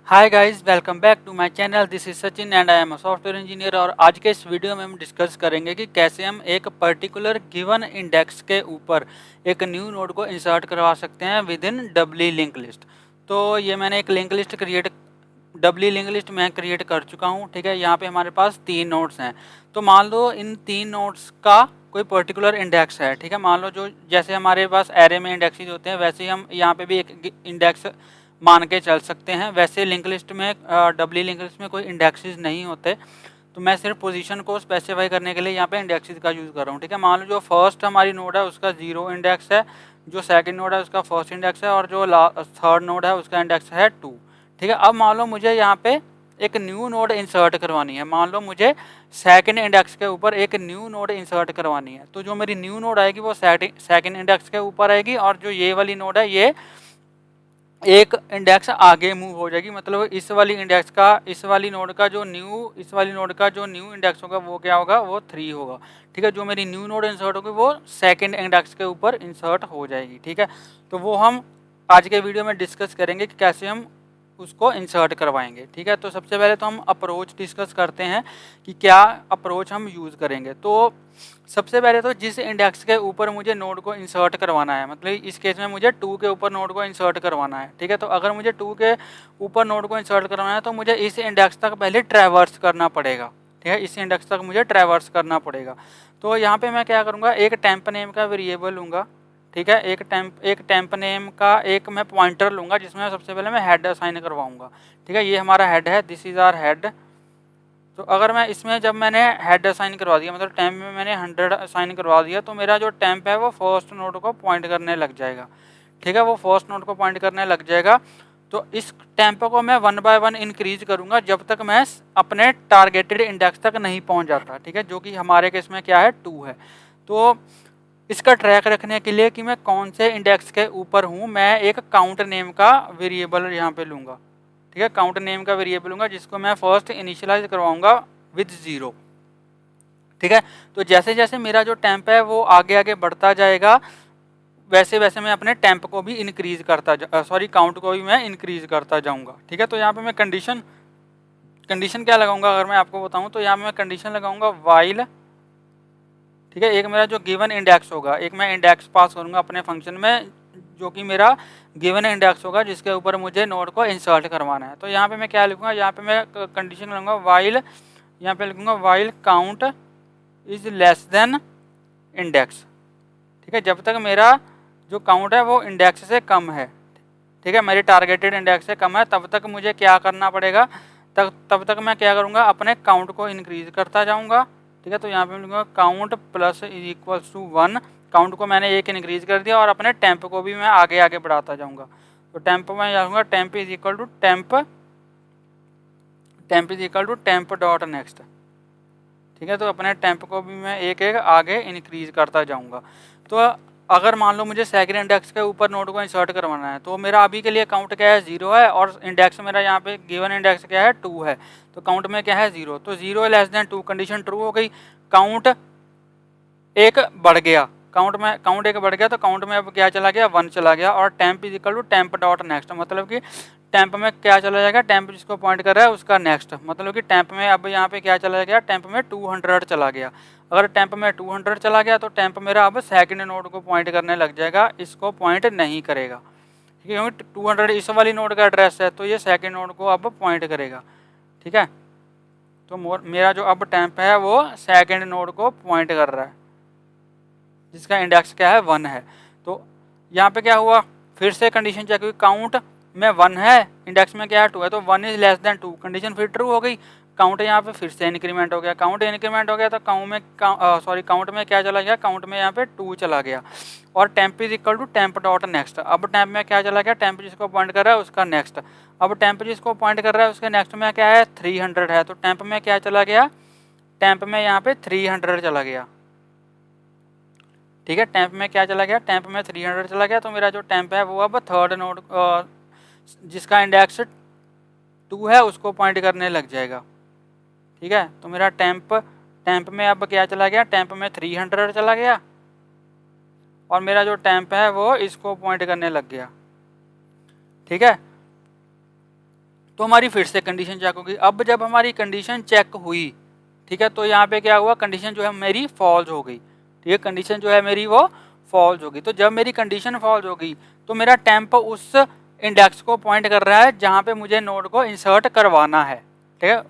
Hi guys, welcome back to my channel. This is Sachin and I am a software engineer. और आज के इस video में हम डिस्कस करेंगे कि कैसे हम एक पर्टिकुलर गिवन इंडेक्स के ऊपर एक न्यू नोड को इंसर्ट करवा सकते हैं with in doubly link list. तो ये मैंने एक link list doubly link list मैं क्रिएट कर चुका हूँ। ठीक है, यहाँ पे हमारे पास 3 नोड्स हैं। तो मान लो इन 3 नोड्स का कोई पर्टिकुलर इंडेक्स है। ठीक है, मान लो जो जैसे हमारे पास एरे में इंडेक्सेस होते हैं वैसे ही हम यहाँ पे भी एक इंडेक्स मान के चल सकते हैं। वैसे लिंक लिस्ट में डब्ली लिंक लिस्ट में कोई इंडेक्सेस नहीं होते, तो मैं सिर्फ पोजीशन को स्पेसिफाई करने के लिए यहाँ पे इंडेक्सेस का यूज़ कर रहा हूँ। ठीक है, मान लो जो फर्स्ट हमारी नोड है उसका 0 इंडेक्स है, जो सेकंड नोड है उसका फर्स्ट इंडेक्स है, और जो थर्ड नोड है उसका इंडेक्स है 2। ठीक है, अब मान लो मुझे यहाँ पे एक न्यू नोड इंसर्ट करवानी है। मान लो मुझे सेकंड इंडेक्स के ऊपर एक न्यू नोड इंसर्ट करवानी है। तो जो मेरी न्यू नोड आएगी वो सेकंड इंडेक्स के ऊपर आएगी, और जो ये वाली नोड है ये एक इंडेक्स आगे मूव हो जाएगी। मतलब इस वाली नोड का जो न्यू इंडेक्स होगा वो क्या होगा, वो 3 होगा। ठीक है, जो मेरी न्यू नोड इंसर्ट होगी वो सेकंड इंडेक्स के ऊपर इंसर्ट हो जाएगी। ठीक है, तो वो हम आज के वीडियो में डिस्कस करेंगे कि कैसे हम उसको इंसर्ट करवाएंगे। ठीक है, तो सबसे पहले तो हम अप्रोच डिस्कस करते हैं कि क्या अप्रोच हम यूज़ करेंगे। तो सबसे पहले तो जिस इंडेक्स के ऊपर मुझे नोड को इंसर्ट करवाना है, मतलब इस केस में मुझे 2 के ऊपर नोड को इंसर्ट करवाना है। ठीक है, तो अगर मुझे 2 के ऊपर नोड को इंसर्ट करवाना है तो मुझे इस इंडेक्स तक पहले ट्रैवर्स करना पड़ेगा। ठीक है, इस इंडेक्स तक मुझे ट्रैवर्स करना पड़ेगा। तो यहाँ पे मैं क्या करूँगा, एक टेम्प नेम का वेरिएबल लूँगा। ठीक है, एक टेम्प नेम का एक मैं पॉइंटर लूँगा जिसमें सबसे पहले मैं हेड असाइन करवाऊँगा। ठीक है, ये हमारा हेड है, दिस इज़ आवर हेड। तो अगर मैं इसमें जब मैंने हेड असाइन करवा दिया, मतलब टेम्प में मैंने 100 असाइन करवा दिया, तो मेरा जो टेम्प है वो फर्स्ट नोड को पॉइंट करने लग जाएगा। ठीक है, वो फर्स्ट नोड को पॉइंट करने लग जाएगा। तो इस टेम्प को मैं 1 बाय 1 इंक्रीज करूँगा जब तक मैं अपने टारगेटेड इंडेक्स तक नहीं पहुँच जाता। ठीक है, जो कि हमारे केस में क्या है, 2 है। तो इसका ट्रैक रखने के लिए कि मैं कौन से इंडेक्स के ऊपर हूँ, मैं एक काउंट नेम का वेरिएबल यहाँ पे लूँगा। ठीक है, काउंट नेम का वेरिएबल लूँगा जिसको मैं फर्स्ट इनिशियलाइज करवाऊँगा विद 0। ठीक है, तो जैसे जैसे मेरा जो टेम्प है वो आगे आगे बढ़ता जाएगा वैसे वैसे मैं अपने टेम्प को भी इंक्रीज काउंट को भी मैं इंक्रीज करता जाऊँगा। ठीक है, तो यहाँ पे मैं कंडीशन क्या लगाऊंगा अगर मैं आपको बताऊँ, तो यहाँ पे मैं कंडीशन लगाऊंगा वाइल। ठीक है, एक मेरा जो गिवन इंडेक्स होगा, एक मैं इंडेक्स पास करूंगा अपने फंक्शन में जो कि मेरा गिवन इंडेक्स होगा जिसके ऊपर मुझे नोड को इंसर्ट करवाना है। तो यहाँ पे मैं क्या लिखूंगा, यहाँ पे मैं कंडीशन लूँगा वाइल, यहाँ पे लिखूंगा while count is less than index. ठीक है, जब तक मेरा जो काउंट है वो इंडेक्स से कम है, ठीक है, मेरे टारगेटेड इंडेक्स से कम है, तब तक मुझे क्या करना पड़ेगा, तब तक मैं क्या करूँगा, अपने काउंट को इंक्रीज करता जाऊँगा। ठीक है, तो यहाँ पे मैं लिखूँगा count plus is equals to 1। Count को मैंने 1 इंक्रीज कर दिया और अपने टेम्प को भी मैं आगे आगे बढ़ाता जाऊँगा। तो टेम्प में जाऊँगा, temp is equal to temp dot next. ठीक है, तो अपने टेम्प को भी मैं एक एक आगे इंक्रीज करता जाऊँगा। तो अगर मान लो मुझे सेकंड इंडेक्स के ऊपर नोड को इंसर्ट करवाना है, तो मेरा अभी के लिए काउंट क्या है, 0 है, और इंडेक्स मेरा यहाँ पे गिवन इंडेक्स क्या है, 2 है। तो काउंट में क्या है, 0। तो 0 लेस देन 2 कंडीशन ट्रू हो गई, काउंट एक बढ़ गया, काउंट एक बढ़ गया, तो काउंट में अब क्या चला गया, 1 चला गया। और temp is equal to temp dot next, मतलब कि टेम्प में क्या चला जाएगा, टेम्प जिसको पॉइंट कर रहा है उसका नेक्स्ट, मतलब कि टेम्प में अब यहाँ पे क्या चला गया, टेम्प में 200 चला गया। अगर टेम्प में 200 चला गया तो टेम्प मेरा अब सेकंड नोड को पॉइंट करने लग जाएगा, इसको पॉइंट नहीं करेगा। ठीक है, क्योंकि 200 इस वाली नोड का एड्रेस है, तो ये सेकंड नोड को अब पॉइंट करेगा। ठीक है, तो मेरा जो अब टेम्प है वो सेकंड नोड को पॉइंट कर रहा है जिसका इंडेक्स क्या है, 1 है। तो यहाँ पे क्या हुआ, फिर से कंडीशन चेक हुई, काउंट में 1 है, इंडेक्स में क्या है, 2 है, तो 1 इज लेस देन 2 कंडीशन फिर ट्रू हो गई। काउंट यहाँ पे फिर से इंक्रीमेंट हो गया, काउंट इंक्रीमेंट हो गया, तो काउंट में क्या चला गया, काउंट में यहाँ पे 2 चला गया। और temp is equal to temp dot next, अब टेम्प में क्या चला गया, टेम्प जिसको पॉइंट कर रहा है उसका नेक्स्ट। अब टेम्प जिसको पॉइंट कर रहा है उसके नेक्स्ट में क्या है, 300 है, तो टेम्प में क्या चला गया, टेम्प में यहाँ पे 300 चला गया। ठीक है, टेम्प में क्या चला गया, टेम्प में 300 चला गया। तो मेरा जो टेम्प है वो अब थर्ड नोड जिसका इंडेक्स 2 है उसको पॉइंट करने लग जाएगा। ठीक है, तो मेरा टेम्प में अब क्या चला गया, टेम्प में 300 चला गया, और मेरा जो टेम्प है वो इसको पॉइंट करने लग गया। ठीक है, तो हमारी फिर से कंडीशन चेक होगी। अब जब हमारी कंडीशन चेक हुई, ठीक है, तो यहाँ पे क्या हुआ, कंडीशन जो है मेरी फॉल्स हो गई। ठीक है, कंडीशन जो है मेरी वो फॉल्स होगी। तो जब मेरी कंडीशन फॉल्स होगी तो मेरा टेम्प उस इंडेक्स को पॉइंट कर रहा है जहाँ पे मुझे नोड को इंसर्ट करवाना है। ठीक है,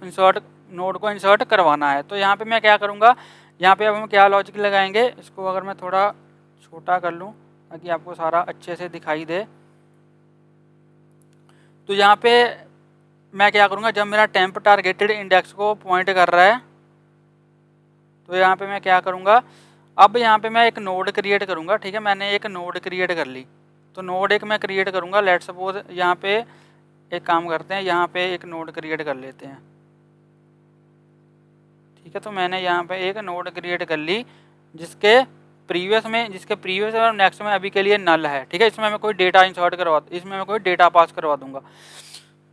नोड को इंसर्ट करवाना है। तो यहाँ पे मैं क्या करूँगा, यहाँ पे अब हम क्या लॉजिक लगाएंगे, इसको अगर मैं थोड़ा छोटा कर लूँ ताकि आपको सारा अच्छे से दिखाई दे। तो यहाँ पे मैं क्या करूँगा, जब मेरा टेम्प टारगेटेड इंडेक्स को पॉइंट कर रहा है तो यहाँ पे मैं क्या करूँगा, अब यहाँ पे मैं एक नोड क्रिएट करूँगा। ठीक है, मैंने एक नोड क्रिएट कर ली। तो नोड एक मैं क्रिएट करूँगा, लेट सपोज यहाँ पे एक काम करते हैं, यहाँ पे एक नोड क्रिएट कर लेते हैं। ठीक है, तो मैंने यहाँ पे एक नोड क्रिएट कर ली जिसके प्रीवियस और नेक्स्ट में अभी के लिए नल है। ठीक है, इसमें मैं कोई डेटा इंसर्ट इसमें मैं कोई डेटा पास करवा दूंगा।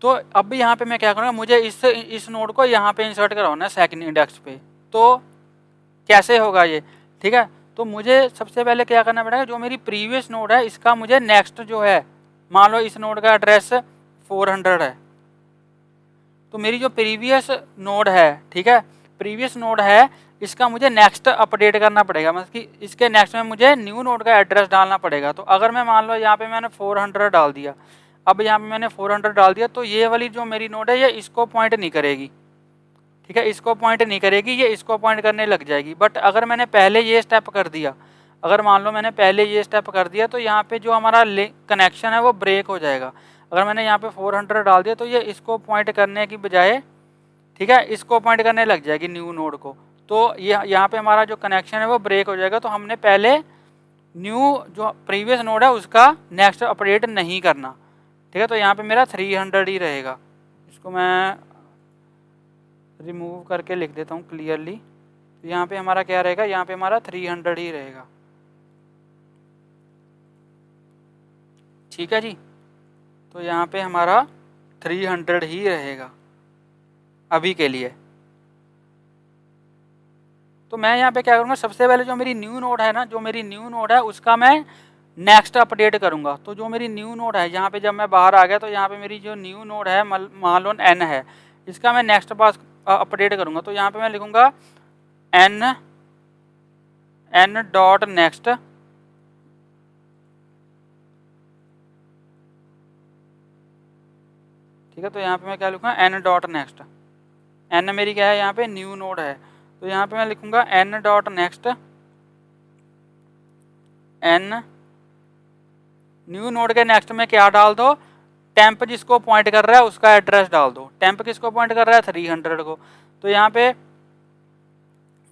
तो अब यहाँ पे मैं क्या करूँगा, मुझे इस नोड को यहाँ पे इंसर्ट करवाना है सेकंड इंडेक्स पे। तो कैसे होगा ये, ठीक है, तो मुझे सबसे पहले क्या करना पड़ेगा, जो मेरी प्रीवियस नोड है इसका मुझे नेक्स्ट जो है, मान लो इस नोड का एड्रेस 400 है, तो मेरी जो प्रीवियस नोड है, ठीक है, प्रीवियस नोड है, इसका मुझे नेक्स्ट अपडेट करना पड़ेगा। मतलब कि इसके नेक्स्ट में मुझे न्यू नोड का एड्रेस डालना पड़ेगा। तो अगर मैं मान लो यहाँ पे मैंने 400 डाल दिया, अब यहाँ पे मैंने 400 डाल दिया, तो ये वाली जो मेरी नोड है ये इसको पॉइंट नहीं करेगी। ठीक है, इसको पॉइंट नहीं करेगी, ये इसको पॉइंट करने लग जाएगी। बट अगर मैंने पहले ये स्टेप कर दिया, अगर मान लो मैंने पहले ये स्टेप कर दिया, तो यहाँ पे जो हमारा कनेक्शन है वो ब्रेक हो जाएगा। अगर मैंने यहाँ पे 400 डाल दिया तो ये इसको पॉइंट करने की बजाय, ठीक है, इसको पॉइंट करने लग जाएगी न्यू नोड को। तो ये यहाँ पे हमारा जो कनेक्शन है वो ब्रेक हो जाएगा। तो हमने पहले न्यू जो प्रीवियस नोड है उसका नेक्स्ट अपडेट नहीं करना। ठीक है, तो यहाँ पे मेरा 300 ही रहेगा। इसको मैं रिमूव करके लिख देता हूँ क्लियरली। तो यहाँ पे हमारा क्या रहेगा, यहाँ पे हमारा 300 ही रहेगा। ठीक है जी, तो यहाँ पे हमारा 300 ही रहेगा अभी के लिए। तो मैं यहाँ पे क्या करूँगा, सबसे पहले जो मेरी न्यू नोड है ना, जो मेरी न्यू नोड है उसका मैं नेक्स्ट अपडेट करूँगा। तो जो मेरी न्यू नोड है, यहाँ पे जब मैं बाहर आ गया तो यहाँ पे मेरी जो न्यू नोड है मान लो n है, इसका मैं नेक्स्ट पास अपडेट करूँगा। तो यहाँ पे मैं लिखूँगा n डॉट नेक्स्ट, ठीक है, तो यहाँ पे मैं क्या लिखूँगा, n डॉट नेक्स्ट। n मेरी क्या है, यहाँ पे न्यू नोड है, तो यहाँ पे मैं लिखूँगा n dot next, n new node के नेक्स्ट में क्या डाल दो, टेम्प जिसको पॉइंट कर रहा है उसका एड्रेस डाल दो। टेम्प किसको पॉइंट कर रहा है, 300 को। तो यहाँ पे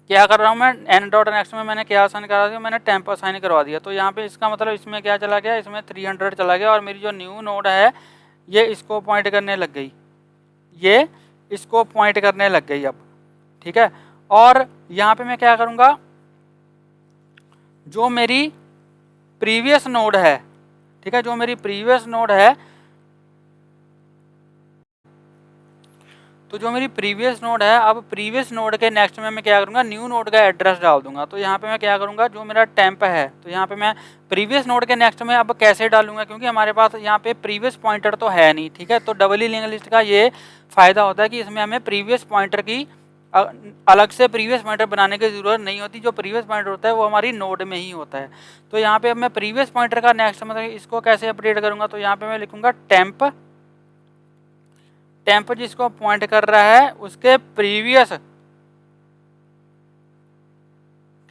क्या कर रहा हूँ मैं, n डॉट नेक्स्ट में मैंने क्या असाइन करा दिया, मैंने टेम्प असाइन करवा दिया। तो यहाँ पे इसका मतलब इसमें क्या चला गया, इसमें 300 चला गया, और मेरी जो न्यू नोड है ये इसको पॉइंट करने लग गई, ये इसको पॉइंट करने लग गई अब। ठीक है, और यहाँ पे मैं क्या करूँगा, जो मेरी प्रीवियस नोड है, ठीक है, जो मेरी प्रीवियस नोड है, तो जो मेरी प्रीवियस नोड है, अब प्रीवियस नोड के नेक्स्ट में मैं क्या करूँगा, न्यू नोड का एड्रेस डाल दूंगा। तो यहाँ पे मैं क्या करूँगा, जो मेरा टेम्प है, तो यहाँ पे मैं प्रीवियस नोड के नेक्स्ट में अब कैसे डालूंगा, क्योंकि हमारे पास यहाँ पे प्रीवियस पॉइंटर तो है नहीं। ठीक है, तो डबली लिंक लिस्ट का ये फायदा होता है कि इसमें हमें प्रीवियस पॉइंटर की अलग से प्रीवियस पॉइंटर बनाने की जरूरत नहीं होती। जो प्रीवियस पॉइंटर होता है वो हमारी नोड में ही होता है। तो यहाँ पे अब मैं प्रीवियस पॉइंटर का नेक्स्ट मतलब इसको कैसे अपडेट करूँगा, तो यहाँ पे मैं लिखूँगा टेम्प जिसको पॉइंट कर रहा है उसके प्रीवियस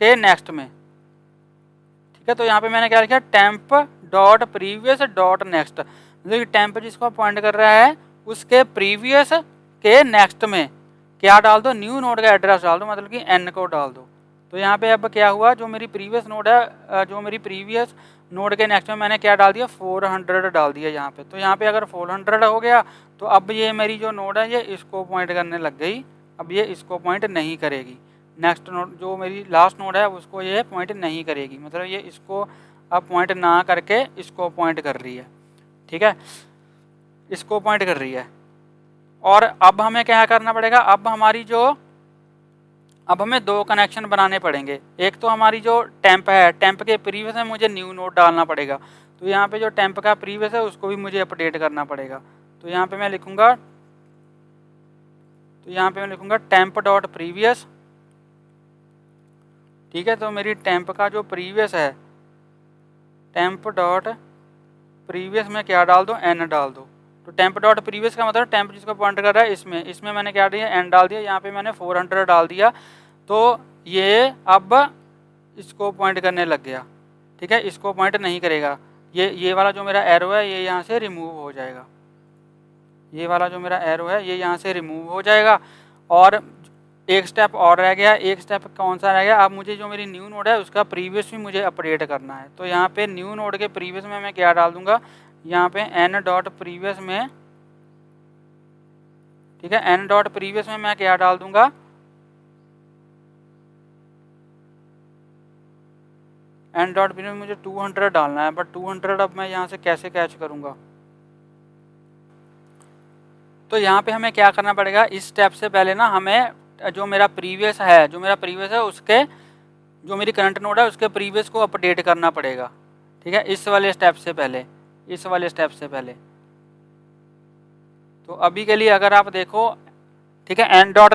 के नेक्स्ट में। ठीक है, तो यहाँ पे मैंने क्या लिखा, temp dot previous dot next, मतलब टेम्प जिसको पॉइंट कर रहा है उसके प्रीवियस के नेक्स्ट में क्या डाल दो, न्यू नोड का एड्रेस डाल दो, मतलब कि n को डाल दो। तो यहाँ पे अब क्या हुआ, जो मेरी प्रीवियस नोड है, जो मेरी प्रीवियस नोड के नेक्स्ट में मैंने क्या डाल दिया, 400 डाल दिया यहाँ पे। तो यहाँ पे अगर 400 हो गया तो अब ये मेरी जो नोड है ये इसको पॉइंट करने लग गई, अब ये इसको पॉइंट नहीं करेगी। नेक्स्ट नोड जो मेरी लास्ट नोड है उसको ये पॉइंट नहीं करेगी, मतलब ये इसको अब पॉइंट ना करके इसको पॉइंट कर रही है। ठीक है, इसको पॉइंट कर रही है। और अब हमें क्या करना पड़ेगा, अब हमें दो कनेक्शन बनाने पड़ेंगे। एक तो हमारी जो टेम्प है, टेम्प के प्रीवियस में मुझे न्यू नोड डालना पड़ेगा। तो यहाँ पे जो टेम्प का प्रीवियस है उसको भी मुझे अपडेट करना पड़ेगा। तो यहाँ पे मैं लिखूँगा तो यहाँ पे मैं लिखूँगा टेम्प डॉट प्रीवियस। ठीक है, तो मेरी टेम्प का जो प्रीवियस है, टेम्प डॉट प्रीवियस में क्या डाल दो, एन डाल दो। तो टेम्प डॉट प्रीवियस का मतलब टेम्प जिसको पॉइंट कर रहा है इसमें मैंने क्या दिया, एन डाल दिया। यहाँ पे मैंने 400 डाल दिया, तो ये अब इसको पॉइंट करने लग गया। ठीक है, इसको पॉइंट नहीं करेगा। ये वाला जो मेरा एरो है ये यहाँ से रिमूव हो जाएगा। ये वाला जो मेरा एरो है ये यहाँ से रिमूव हो जाएगा। और एक स्टेप और रह गया। एक स्टेप कौन सा रह गया, अब मुझे जो मेरी न्यू नोड है उसका प्रीवियस भी मुझे अपडेट करना है। तो यहाँ पे न्यू नोड के प्रीवियस में मैं क्या डाल दूंगा, यहाँ पे एन डॉट प्रीवियस में, ठीक है, एन डॉट प्रीवियस में मैं क्या डाल दूंगा, एन डॉट प्रीवियस में मुझे 200 डालना है। बट 200 अब मैं यहाँ से कैसे कैच करूँगा, तो यहाँ पे हमें क्या करना पड़ेगा, इस स्टेप से पहले ना हमें जो मेरा प्रीवियस है उसके, जो मेरी करंट नोड है उसके प्रीवियस को अपडेट करना पड़ेगा। ठीक है, इस वाले स्टेप से पहले, तो अभी के लिए अगर आप देखो, ठीक है, एन डॉट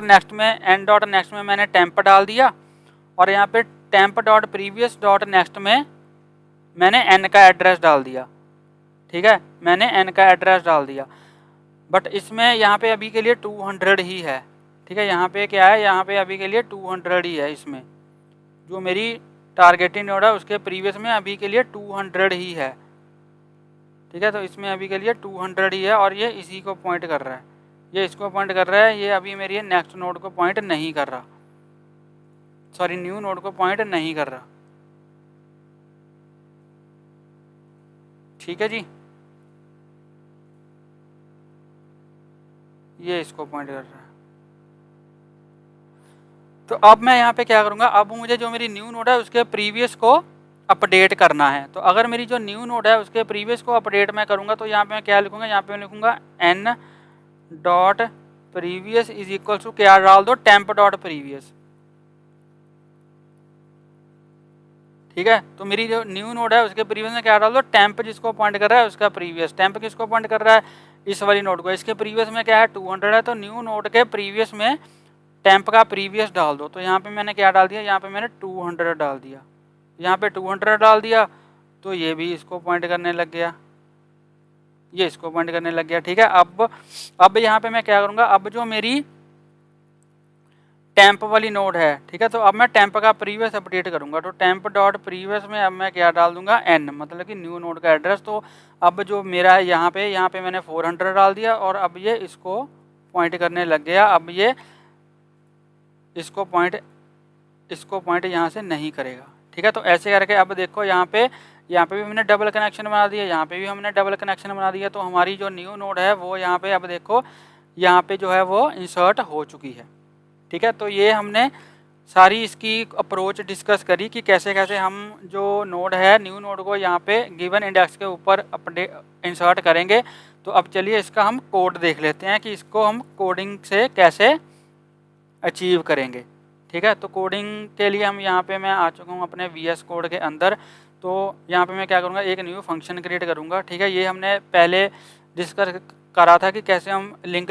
नेक्स्ट में मैंने टेम्प डाल दिया, और यहाँ पे temp dot previous dot next में मैंने एन का एड्रेस डाल दिया। ठीक है, मैंने एन का एड्रेस डाल दिया। बट इसमें यहाँ पे अभी के लिए 200 ही है। ठीक है, यहाँ पे क्या है, यहाँ पे अभी के लिए 200 ही है। इसमें जो मेरी टारगेटिंग नोड है उसके प्रीवियस में अभी के लिए 200 ही है। ठीक है, तो इसमें अभी के लिए 200 ही है, और ये इसी को पॉइंट कर रहा है, ये इसको पॉइंट कर रहा है। ये अभी मेरी नेक्स्ट नोड को पॉइंट नहीं कर रहा, सॉरी न्यू नोड को पॉइंट नहीं कर रहा। ठीक है जी, ये इसको पॉइंट कर रहा है। तो अब मैं यहाँ पे क्या करूँगा, अब मुझे जो मेरी न्यू नोड है उसके प्रीवियस को अपडेट करना है। तो अगर मेरी जो न्यू नोड है उसके प्रीवियस को अपडेट मैं करूँगा, तो यहाँ पे मैं क्या लिखूँगा, यहाँ पे मैं लिखूँगा n dot previous is equal to क्या डाल दो, टेम्प डॉट प्रीवियस। ठीक है, तो मेरी जो न्यू नोड है उसके प्रीवियस में क्या डाल दो, टेम्प जिसको पॉइंट कर रहा है उसका प्रीवियस। टेम्प किसको पॉइंट कर रहा है, इस वाली नोड को। इसके प्रीवियस में क्या है, 200 है, तो न्यू नोड के प्रीवियस में टेम्प का प्रीवियस डाल दो। तो यहाँ पे मैंने क्या डाल दिया, यहाँ पे मैंने 200 डाल दिया, यहाँ पे 200 डाल दिया, तो ये भी इसको पॉइंट करने लग गया, ये इसको पॉइंट करने लग गया। ठीक है, अब यहाँ पे मैं क्या करूँगा, अब जो मेरी टेम्प वाली नोड है, ठीक है, तो अब मैं टेम्प का प्रीवियस अपडेट करूँगा। तो टेम्प डॉट प्रीवियस में अब मैं क्या डाल दूंगा, एन, मतलब कि न्यू नोड का एड्रेस। तो अब जो मेरा है यहाँ पे मैंने 400 डाल दिया, और अब ये इसको पॉइंट करने लग गया। अब ये इसको पॉइंट यहाँ से नहीं करेगा। ठीक है, तो ऐसे करके अब देखो यहाँ पे भी हमने डबल कनेक्शन बना दिया, यहाँ पे भी हमने डबल कनेक्शन बना दिया। तो हमारी जो न्यू नोड है वो यहाँ पे, अब देखो यहाँ पे जो है वो इंसर्ट हो चुकी है। ठीक है, तो ये हमने सारी इसकी अप्रोच डिस्कस करी कि कैसे कैसे हम जो नोड है न्यू नोड को यहाँ पे गिवन इंडेक्स के ऊपर अपडेट इंसर्ट करेंगे। तो अब चलिए इसका हम कोड देख लेते हैं कि इसको हम कोडिंग से कैसे अचीव करेंगे। ठीक है, तो कोडिंग के लिए हम यहाँ पे मैं आ चुका हूँ अपने VS कोड के अंदर। तो यहाँ पे मैं क्या करूँगा, एक न्यू फंक्शन क्रिएट करूँगा। ठीक है, ये हमने पहले डिस्कस करा था कि कैसे हम लिंक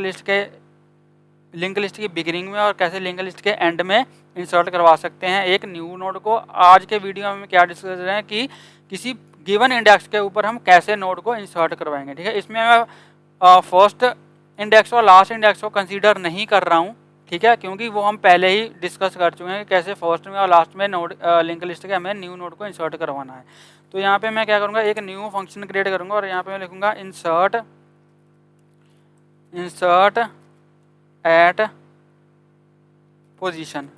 लिस्ट की बिगिनिंग में और कैसे लिंक लिस्ट के एंड में इंसर्ट करवा सकते हैं एक न्यू नोड को। आज के वीडियो में क्या डिस्कस कर रहे हैं कि किसी गिवन इंडेक्स के ऊपर हम कैसे नोड को इंसर्ट करवाएंगे। ठीक है, इसमें मैं फर्स्ट इंडेक्स और लास्ट इंडेक्स को कंसीडर नहीं कर रहा हूँ। ठीक है, क्योंकि वो हम पहले ही डिस्कस कर चुके हैं कि कैसे फर्स्ट में और लास्ट में नोड लिंक लिस्ट के हमें न्यू नोड को इंसर्ट करवाना है। तो यहाँ पे मैं क्या करूँगा, एक न्यू फंक्शन क्रिएट करूँगा, और यहाँ पे मैं लिखूँगा इंसर्ट एट पोजीशन।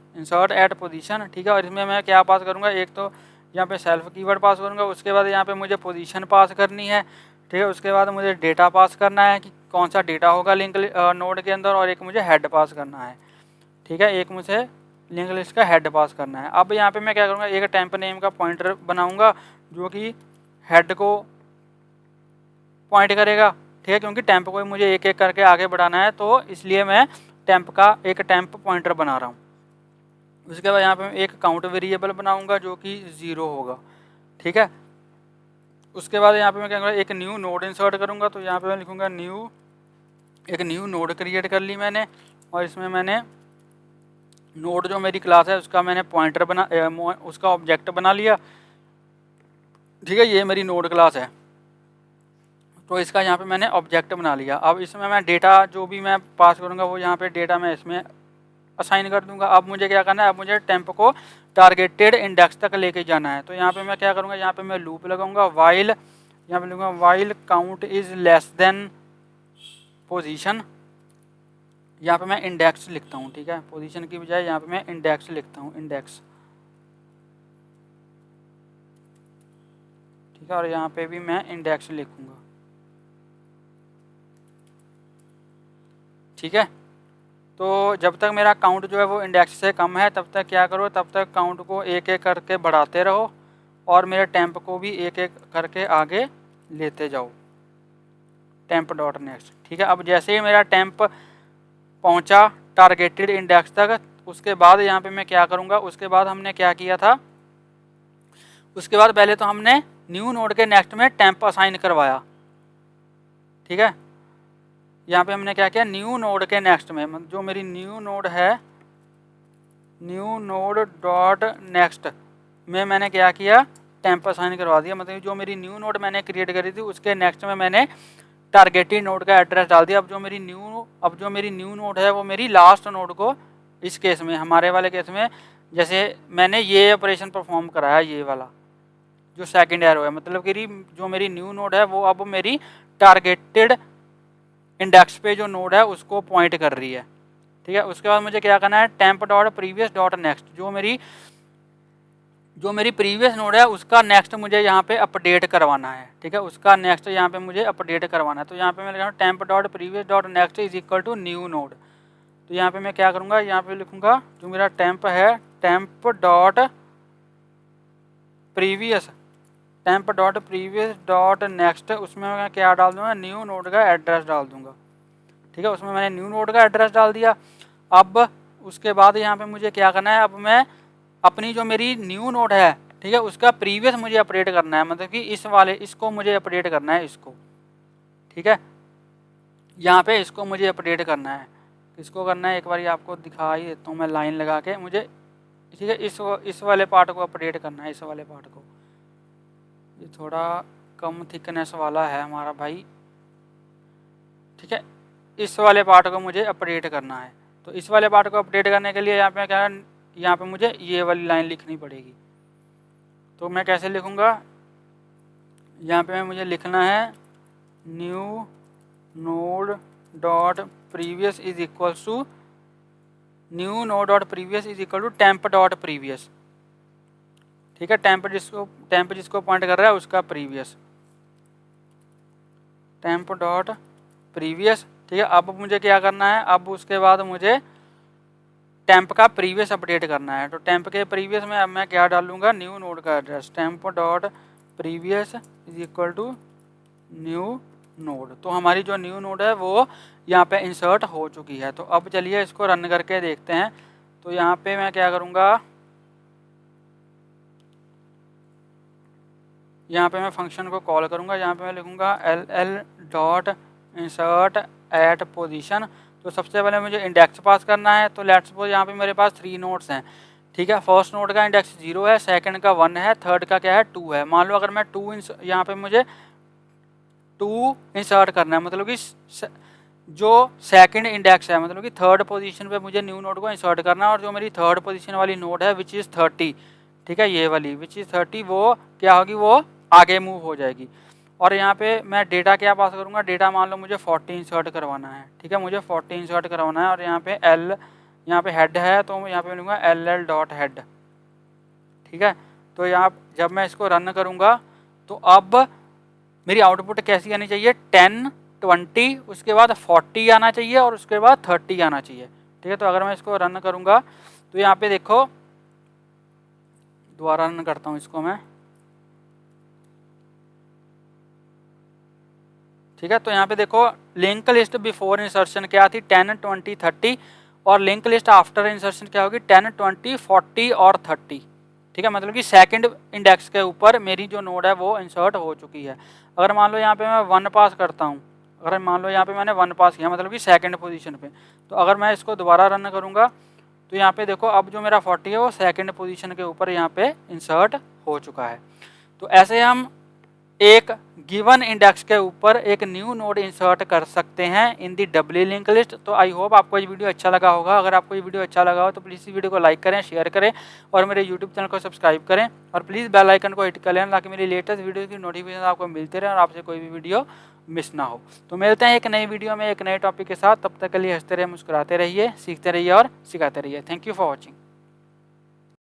ठीक है, और इसमें मैं क्या पास करूँगा, एक तो यहाँ पे सेल्फ कीवर्ड पास करूँगा, उसके बाद यहाँ पे मुझे पोजीशन पास करनी है। ठीक है, उसके बाद मुझे डेटा पास करना है कि कौन सा डेटा होगा लिंक नोड के अंदर, और एक मुझे हेड पास करना है। ठीक है, एक मुझे लिंक लिस्ट का हेड पास करना है। अब यहाँ पे मैं क्या करूँगा, एक टेम्प नेम का पॉइंटर बनाऊँगा जो कि हेड को पॉइंट करेगा। ठीक है, क्योंकि टेम्प को मुझे एक एक करके आगे बढ़ाना है, तो इसलिए मैं टेम्प का एक टेम्प पॉइंटर बना रहा हूँ। उसके बाद यहाँ पे मैं एक काउंट वेरिएबल बनाऊँगा जो कि 0 होगा। ठीक है, उसके बाद यहाँ पे मैं क्या करूँगा, एक न्यू नोड इंसर्ट करूँगा। तो यहाँ पे मैं लिखूँगा एक न्यू नोड क्रिएट कर ली मैंने, और इसमें मैंने नोड जो मेरी क्लास है उसका मैंने पॉइंटर उसका ऑब्जेक्ट बना लिया। ठीक है, ये मेरी नोड क्लास है, तो इसका यहाँ पे मैंने ऑब्जेक्ट बना लिया। अब इसमें मैं डेटा जो भी मैं पास करूँगा वो यहाँ पे डेटा मैं इसमें असाइन कर दूंगा। अब मुझे क्या करना है, अब मुझे टेम्प को टारगेटेड इंडेक्स तक लेके जाना है। तो यहाँ पे मैं क्या करूँगा, यहाँ पे मैं लूप लगाऊंगा वाइल, यहाँ पे लिखूँगा while count is less than position. यहाँ पे मैं इंडेक्स लिखता हूँ, ठीक है, पोजीशन की बजाय यहाँ पे मैं इंडेक्स लिखता हूँ, इंडेक्स। ठीक है, और यहाँ पे भी मैं इंडेक्स लिखूँगा। ठीक है, तो जब तक मेरा काउंट जो है वो इंडेक्स से कम है तब तक क्या करो, तब तक काउंट को एक एक करके बढ़ाते रहो और मेरे टेम्प को भी एक एक करके आगे लेते जाओ, टेम्प डॉट नेक्स्ट। ठीक है, अब जैसे ही मेरा टेम्प पहुंचा टारगेटेड इंडेक्स तक, उसके बाद यहाँ पे मैं क्या करूँगा, उसके बाद हमने क्या किया था, उसके बाद पहले तो हमने न्यू नोड के नेक्स्ट में टेम्प असाइन करवाया। ठीक है, यहाँ पे हमने क्या किया, न्यू नोड के नेक्स्ट में जो मेरी न्यू नोड है, न्यू नोड डॉट नेक्स्ट में मैंने क्या किया, टेम्प असाइन करवा दिया। मतलब जो मेरी न्यू नोड मैंने क्रिएट करी थी उसके नेक्स्ट में मैंने टारगेटेड नोड का एड्रेस डाल दिया। अब जो मेरी न्यू नोड है वो मेरी लास्ट नोड को, इस केस में, हमारे वाले केस में, जैसे मैंने ये ऑपरेशन परफॉर्म कराया, ये वाला जो सेकंड एरो है, मतलब कि जो मेरी न्यू नोड है वो अब मेरी टारगेटेड इंडेक्स पे जो नोड है उसको पॉइंट कर रही है। ठीक है, उसके बाद मुझे क्या करना है, temp dot previous dot next, जो मेरी प्रीवियस नोड है उसका नेक्स्ट मुझे यहाँ पे अपडेट करवाना है। ठीक है, उसका नेक्स्ट यहाँ पे मुझे अपडेट करवाना है। तो यहाँ पे मैं लिखूँगा temp dot previous dot next is equal to new node. तो यहाँ पे मैं क्या करूँगा, यहाँ पे लिखूँगा जो मेरा टेम्प है, temp dot previous dot next, उसमें मैं क्या डाल दूँगा, न्यू नोड का एड्रेस डाल दूँगा। ठीक है, उसमें मैंने न्यू नोड का एड्रेस डाल दिया। अब उसके बाद यहाँ पे मुझे क्या करना है, अब मैं अपनी जो मेरी न्यू नोड है, ठीक है, उसका प्रीवियस मुझे अपडेट करना है, मतलब कि इसको मुझे अपडेट करना है, इसको। ठीक है, यहाँ पे इसको मुझे अपडेट करना है। किसको करना है, एक बार आपको दिखा ही देता हूँ मैं लाइन लगा के। मुझे, ठीक है, इस वाले पार्ट को अपडेट करना है, इस वाले पार्ट को। ये थोड़ा कम थिकनेस वाला है हमारा भाई। ठीक है, इस वाले पार्ट को मुझे अपडेट करना है। तो इस वाले पार्ट को अपडेट करने के लिए यहाँ पे मुझे ये वाली लाइन लिखनी पड़ेगी। तो मैं कैसे लिखूँगा, यहाँ पे मुझे लिखना है new node dot previous is equal to temp dot previous. ठीक है, टेम्प जिसको पॉइंट कर रहा है उसका प्रीवियस, टेम्प डॉट प्रीवियस। ठीक है, अब मुझे क्या करना है, अब उसके बाद मुझे टेम्प का प्रीवियस अपडेट करना है। तो टेम्प के प्रीवियस में अब मैं क्या डालूंगा, न्यू नोड का address, temp dot previous is equal to new node. तो हमारी जो न्यू नोड है वो यहाँ पे इंसर्ट हो चुकी है। तो अब चलिए इसको रन करके देखते हैं। तो यहाँ पे मैं क्या करूँगा, यहाँ पे मैं फंक्शन को कॉल करूँगा। यहाँ पे मैं लिखूँगा ll dot insert at position. तो सबसे पहले मुझे इंडेक्स पास करना है। तो लेट्स सपोज यहाँ पे मेरे पास 3 नोड्स हैं। ठीक है, फर्स्ट नोड का इंडेक्स 0 है, सेकंड का 1 है, थर्ड का क्या है 2 है। मान लो अगर मैं यहाँ पे मुझे 2 इंसर्ट करना है, मतलब कि जो सेकंड इंडेक्स है, मतलब कि थर्ड पोजीशन पे मुझे न्यू नोड को इंसर्ट करना है। और जो मेरी थर्ड पोजीशन वाली नोड है विच इज़ 30, ठीक है, ये वाली विच इज़ 30, वो क्या होगी, वो आगे मूव हो जाएगी। और यहाँ पे मैं डेटा क्या पास करूँगा, डेटा मान लो मुझे 40 इंसर्ट करवाना है। ठीक है, मुझे 40 इंसर्ट करवाना है। और यहाँ पे यहाँ पे हेड है, तो यहाँ पे लूँगा ll डॉट हेड। ठीक है, तो यहाँ जब मैं इसको रन करूँगा तो अब मेरी आउटपुट कैसी आनी चाहिए, 10 20, उसके बाद 40 आना चाहिए और उसके बाद 30 आना चाहिए। ठीक है, तो अगर मैं इसको रन करूँगा तो यहाँ पे देखो, दोबारा रन करता हूँ इसको मैं। ठीक है, तो यहाँ पे देखो लिंक लिस्ट बिफोर इंसर्शन क्या थी, 10 20 30, और लिंक लिस्ट आफ्टर इंसर्शन क्या होगी, 10 20 40 और 30। ठीक है, मतलब कि सेकंड इंडेक्स के ऊपर मेरी जो नोड है वो इंसर्ट हो चुकी है। अगर मान लो यहाँ पे मैं 1 पास करता हूँ, अगर मान लो यहाँ पे मैंने 1 पास किया मतलब कि सेकंड पोजीशन पे, तो अगर मैं इसको दोबारा रन करूँगा तो यहाँ पे देखो अब जो मेरा 40 है वो सेकंड पोजीशन के ऊपर यहाँ पे इंसर्ट हो चुका है। तो ऐसे हम एक गिवन इंडेक्स के ऊपर एक न्यू नोड इंसर्ट कर सकते हैं इन दी डब्ल्यू लिंक लिस्ट। तो आई होप आपको ये वीडियो अच्छा लगा होगा। अगर आपको ये वीडियो अच्छा लगा हो तो प्लीज़ इस वीडियो को लाइक करें, शेयर करें और मेरे यूट्यूब चैनल को सब्सक्राइब करें और प्लीज़ बेल आइकन को हिट कर लें ताकि मेरी लेटेस्ट वीडियो की नोटिफिकेशन आपको मिलते रहे और आपसे कोई भी वीडियो मिस ना हो। तो मिलते हैं एक नई वीडियो में एक नए टॉपिक के साथ। तब तक के लिए हंसते रहिए, मुस्कुराते रहिए, सीखते रहिए और सिखाते रहिए। Thank you for watching.